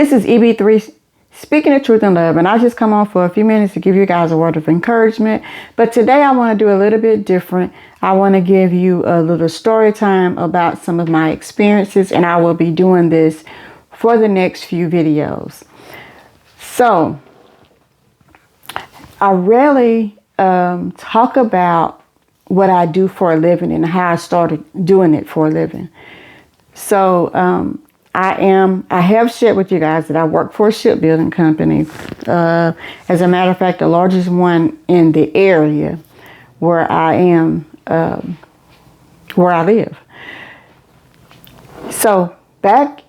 This is EB3 speaking the truth in love, and I just come on for a few minutes to give you guys a word of encouragement. But today I want to do a little bit different. I want to give you a little story time about some of my experiences, and I will be doing this for the next few videos. So I rarely talk about what I do for a living and how I started doing it for a living. So I have shared with you guys that I work for a shipbuilding company. As a matter of fact, the largest one in the area where I am, where I live. So back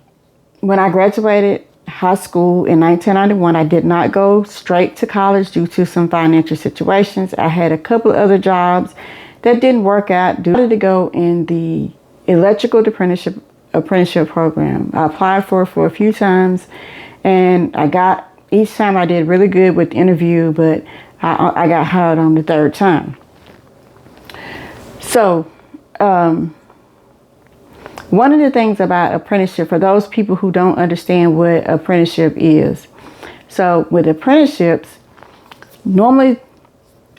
when I graduated high school in 1991, I did not go straight to college due to some financial situations. I had a couple of other jobs that didn't work out. I wanted to go in the electrical apprenticeship program. I applied for it for a few times, and each time I did really good with the interview, but I got hired on the third time. So one of the things about apprenticeship, for those people who don't understand what apprenticeship is, so with apprenticeships, normally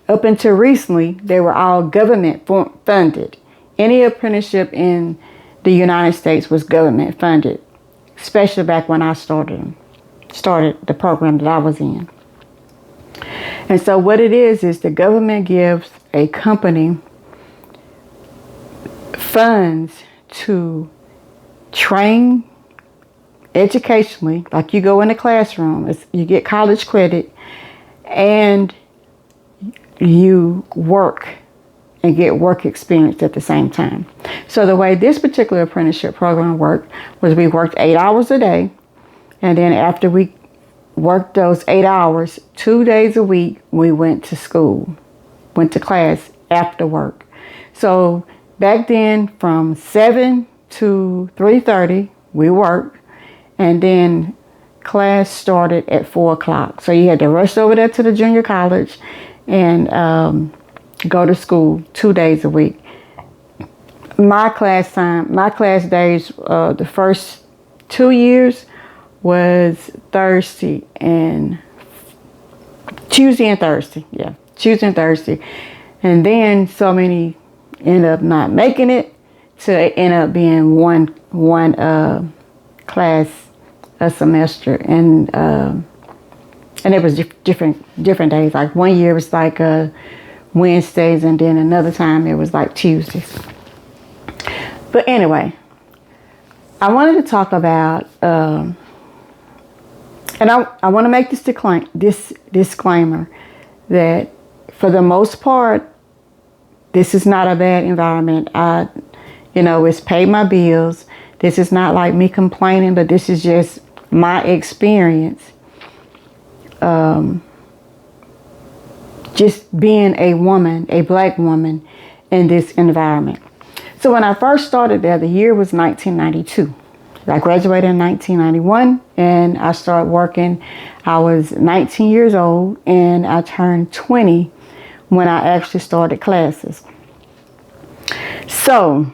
up until recently, they were all government funded. Any apprenticeship in the United States was government funded, especially back when I started the program that I was in. And so what it is the government gives a company funds to train educationally, like you go in the classroom, you get college credit, and you work and get work experience at the same time. So the way this particular apprenticeship program worked was we worked 8 hours a day, and then after we worked those 8 hours, 2 days a week, we went to school, went to class after work. So back then, from 7 to 3:30, we worked, and then class started at 4 o'clock. So you had to rush over there to the junior college and go to school 2 days a week. My class days, the first 2 years was Tuesday and Thursday. Yeah, Tuesday and Thursday. And then so many end up not making it to end up being one class a semester, and it was different days. Like one year it was like Wednesdays, and then another time it was like Tuesdays. But anyway, I wanted to talk about, and I want to make this disclaimer that for the most part, this is not a bad environment. It's paid my bills. This is not like me complaining, but this is just my experience. Just being a woman, a black woman in this environment. So when I first started there, the year was 1992. I graduated in 1991, and I started working. I was 19 years old, and I turned 20 when I actually started classes. So,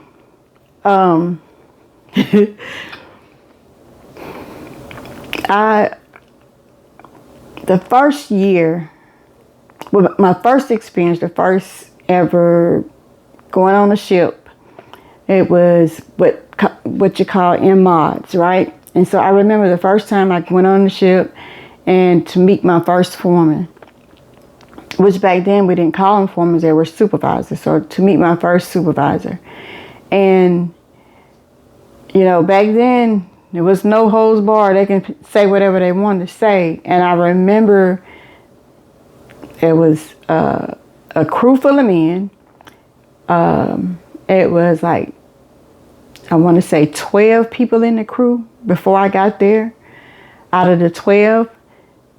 the first year, well, my first experience, the first ever going on a ship, it was what you call MODS, right? And so I remember the first time I went on the ship and to meet my first foreman, which back then we didn't call them foremen, they were supervisors. So to meet my first supervisor. And, back then there was no holds barred. They can say whatever they wanted to say. And I remember it was a crew full of men. It was like, I want to say 12 people in the crew before I got there. Out of the 12,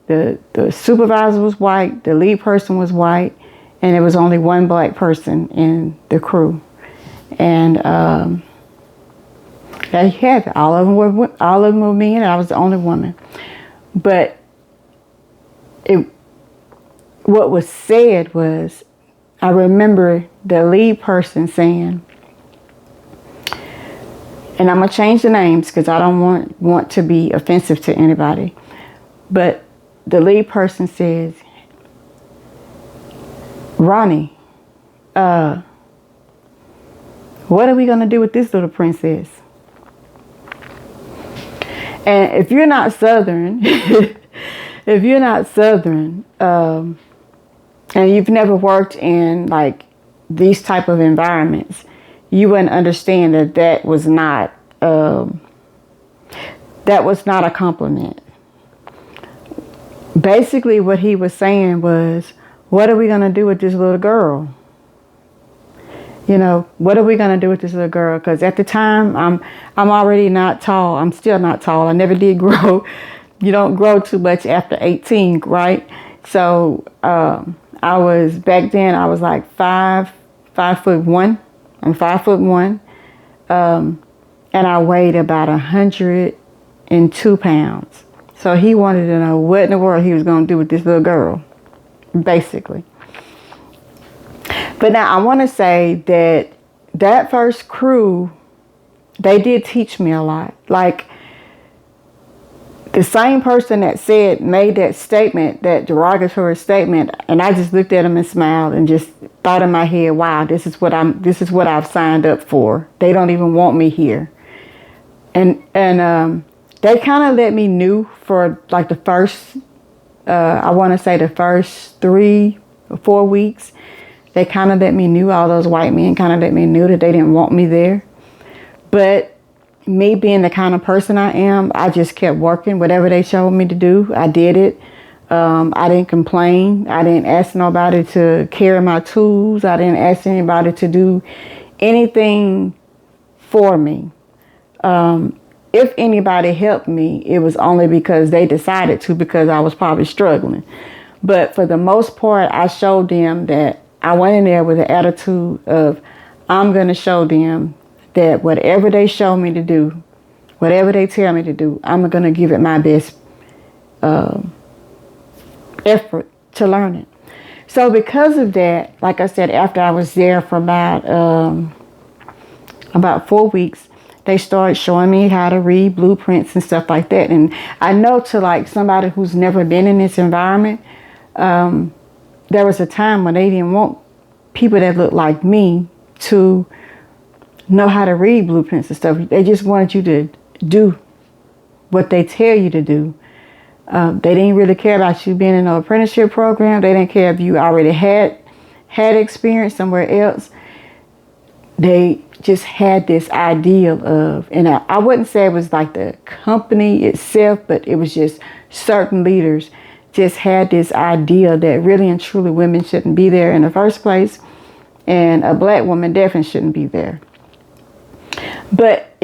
the supervisor was white, the lead person was white, and there was only one black person in the crew. And there you have it. All of them were men, and I was the only woman. But what was said was, I remember the lead person saying, and I'm gonna change the names because I don't want to be offensive to anybody. But the lead person says, Ronnie, what are we gonna do with this little princess? And if you're not Southern, and you've never worked in like these type of environments, you wouldn't understand that was not a compliment. Basically, what he was saying was, what are we going to do with this little girl? You know, what are we going to do with this little girl? Because at the time, I'm already not tall. I'm still not tall. I never did grow. You don't grow too much after 18, right? So I was, back then, I was like 5'1". I'm 5'1", and I weighed about 102 pounds. So he wanted to know what in the world he was going to do with this little girl, basically. But now I want to say that first crew, they did teach me a lot. Like, the same person that made that statement, that derogatory statement, and I just looked at him and smiled and just thought in my head, wow, this is what I've signed up for. They don't even want me here. And they kind of let me know for like the first, I want to say the first 3 or 4 weeks. They kind of let me know, all those white men kind of let me know that they didn't want me there. But me being the kind of person I am, I just kept working. Whatever they showed me to do, I did it. I didn't complain. I didn't ask nobody to carry my tools. I didn't ask anybody to do anything for me. If anybody helped me, it was only because they decided to, because I was probably struggling. But for the most part, I showed them that I went in there with the attitude of, I'm going to show them that whatever they show me to do, whatever they tell me to do, I'm going to give it my best effort to learn it. So because of that, like I said, after I was there for about 4 weeks, they started showing me how to read blueprints and stuff like that. And I know, to like somebody who's never been in this environment, there was a time when they didn't want people that looked like me to know how to read blueprints and stuff. They just wanted you to do what they tell you to do. They didn't really care about you being in an apprenticeship program. They didn't care if you already had experience somewhere else. They just had this ideal of, and I wouldn't say it was like the company itself, but it was just certain leaders just had this idea that really and truly women shouldn't be there in the first place, and a black woman definitely shouldn't be there. But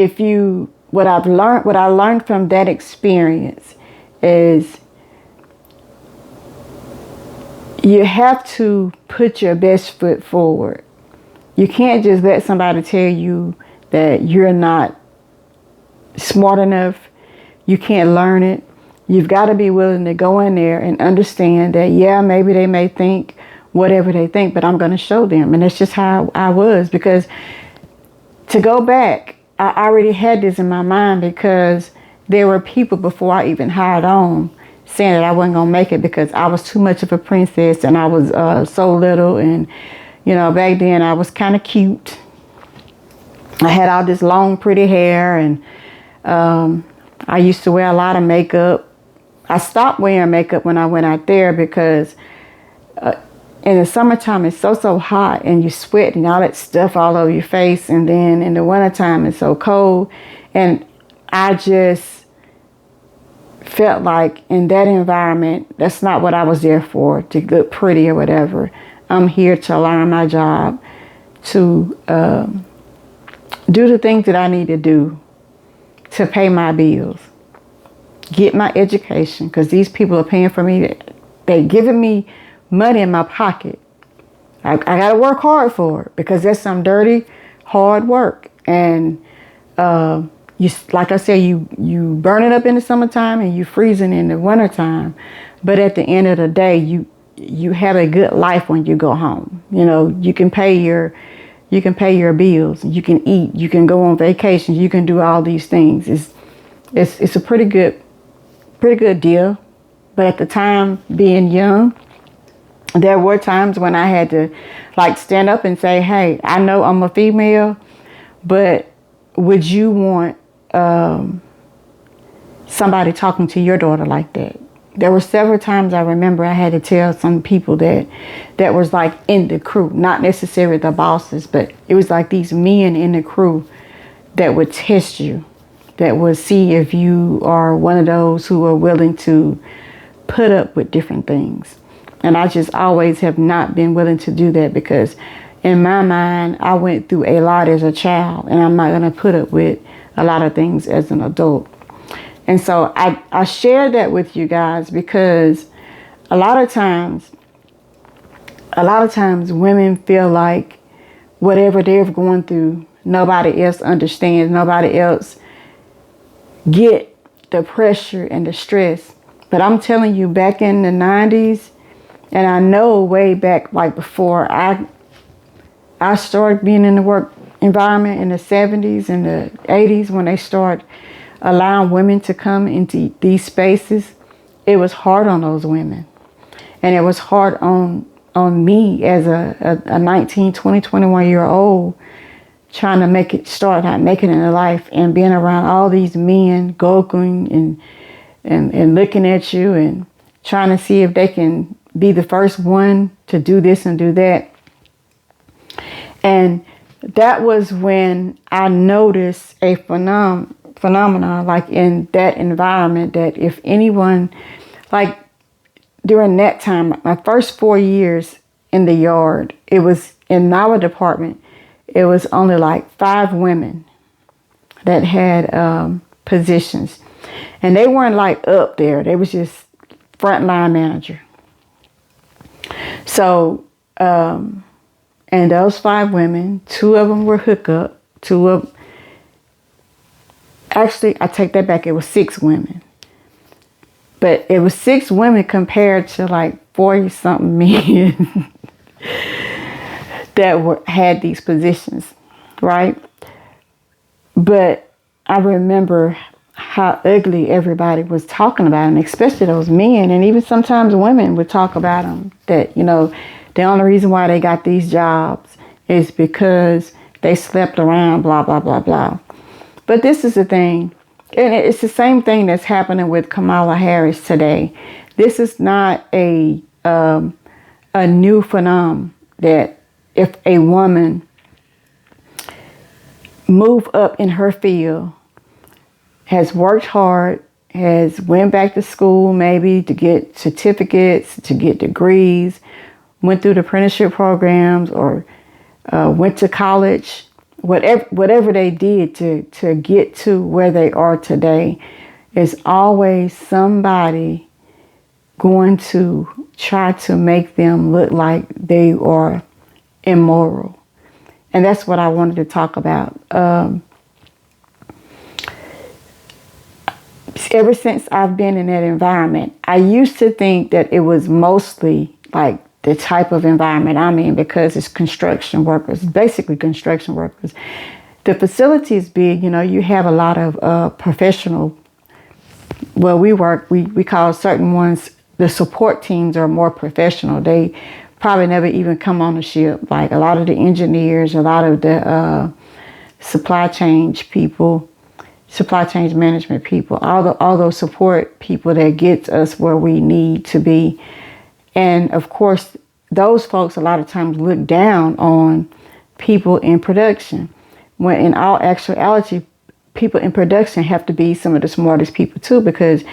what I learned from that experience is you have to put your best foot forward. You can't just let somebody tell you that you're not smart enough. You can't learn it. You've got to be willing to go in there and understand that, yeah, maybe they may think whatever they think, but I'm going to show them. And that's just how I was, because to go back, I already had this in my mind, because there were people before I even hired on saying that I wasn't going to make it because I was too much of a princess and I was so little. And, you know, back then I was kind of cute. I had all this long, pretty hair, and I used to wear a lot of makeup. I stopped wearing makeup when I went out there because in the summertime it's so hot and you sweat and all that stuff all over your face. And then in the wintertime it's so cold. And I just felt like in that environment, that's not what I was there for, to look pretty or whatever. I'm here to learn my job, to do the things that I need to do to pay my bills, get my education, because these people are paying for me. They're giving me money in my pocket. I got to work hard for it, because that's some dirty, hard work. And you, like I said, you burn it up in the summertime and you freezing in the wintertime. But at the end of the day, you have a good life when you go home. You know, you can pay your You can pay your bills. You can eat. You can go on vacations. You can do all these things. It's a pretty good deal. But at the time, being young, there were times when I had to like stand up and say, hey, I know I'm a female, but would you want somebody talking to your daughter like that? There were several times I remember I had to tell some people that was like in the crew, not necessarily the bosses, but it was like these men in the crew that would test you, that would see if you are one of those who are willing to put up with different things. And I just always have not been willing to do that because in my mind, I went through a lot as a child and I'm not going to put up with a lot of things as an adult. And so I share that with you guys because a lot of times women feel like whatever they're going through, nobody else understands, nobody else get the pressure and the stress. But I'm telling you, back in the 90s, and I know way back, like before I started being in the work environment in the 70s and the 80s, when they start allowing women to come into these spaces, it was hard on those women. And it was hard on me as a 19, 20, 21-year-old trying to make it in life and being around all these men goggling and looking at you and trying to see if they can be the first one to do this and do that. And that was when I noticed a phenomenon like in that environment, that if anyone, like during that time, my first 4 years in the yard, it was in our department, it was only like 5 women that had positions. And they weren't like up there. They was just frontline manager. So, and those 5 women, 2 of them were hookup. Actually, I take that back. It was 6 women. But it was 6 women compared to like 40 something men that had these positions, right? But I remember how ugly everybody was talking about them, especially those men, and even sometimes women would talk about them, that, you know, the only reason why they got these jobs is because they slept around, blah, blah, blah, blah. But this is the thing, and it's the same thing that's happening with Kamala Harris today. This is not a new phenomenon that if a woman move up in her field, has worked hard, has went back to school maybe to get certificates, to get degrees, went through the apprenticeship programs or went to college, whatever they did to get to where they are today, is always somebody going to try to make them look like they are immoral. And that's what I wanted to talk about. Ever since I've been in that environment, I used to think that it was mostly like the type of environment I'm in, because it's construction workers, basically construction workers. The facility is big, you know, you have a lot of professional, well, we call certain ones, the support teams are more professional. They probably never even come on a ship. Like a lot of the engineers, a lot of the supply chain management people, all those support people that get us where we need to be. And of course, those folks a lot of times look down on people in production, when in all actuality, people in production have to be some of the smartest people too, because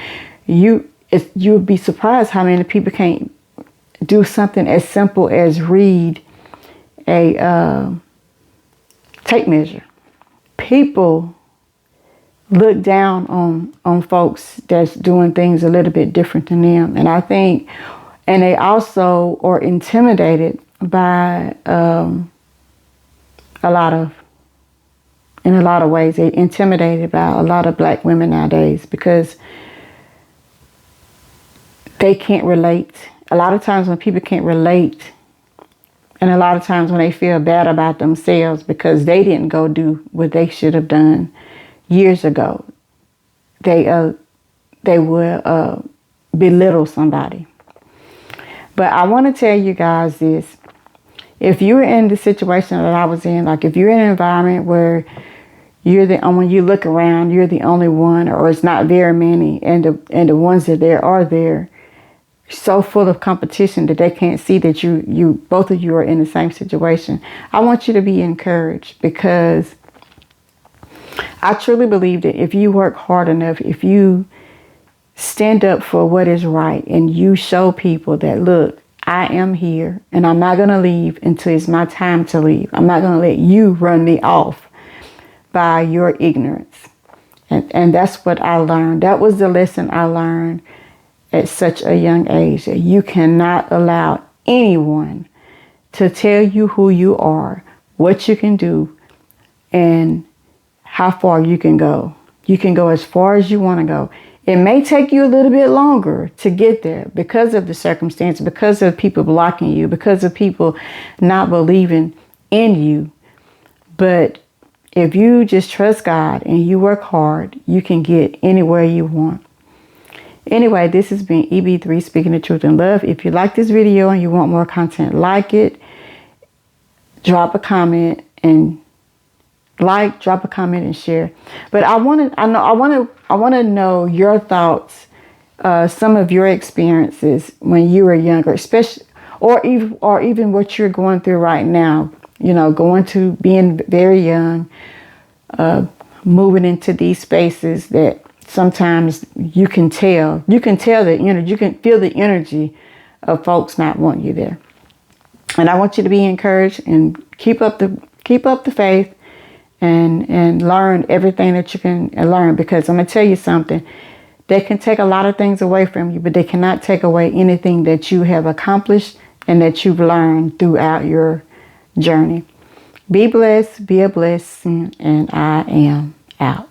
you would be surprised how many people can't do something as simple as read a tape measure. People look down on folks that's doing things a little bit different than them. And I think, and they also are intimidated by in a lot of ways, they're intimidated by a lot of Black women nowadays because they can't relate. A lot of times when people can't relate And a lot of times when they feel bad about themselves because they didn't go do what they should have done years ago, they will belittle somebody. But I want to tell you guys this. If you're in the situation that I was in, like if you're in an environment where when you look around, you're the only one, or it's not very many, and the ones that there are there, so full of competition that they can't see that you both of you are in the same situation. I want you to be encouraged, because I truly believe that if you work hard enough, if you stand up for what is right, and you show people that, look, I am here and I'm not going to leave until it's my time to leave. I'm not going to let you run me off by your ignorance. And that's what I learned. That was the lesson I learned at such a young age, that you cannot allow anyone to tell you who you are, what you can do, and how far you can go. You can go as far as you want to go. It may take you a little bit longer to get there because of the circumstance, because of people blocking you, because of people not believing in you. But if you just trust God and you work hard, you can get anywhere you want. Anyway, this has been EB3 Speaking the Truth in Love. If you like this video and you want more content like it, drop a comment and drop a comment and share. But I want to know your thoughts, some of your experiences when you were younger, especially, or even what you're going through right now. Going to being very young, moving into these spaces that sometimes you can tell the energy, you can feel the energy of folks not wanting you there. And I want you to be encouraged and keep up the faith and learn everything that you can learn, because I'm going to tell you something. They can take a lot of things away from you, but they cannot take away anything that you have accomplished and that you've learned throughout your journey. Be blessed, be a blessing, and I am out.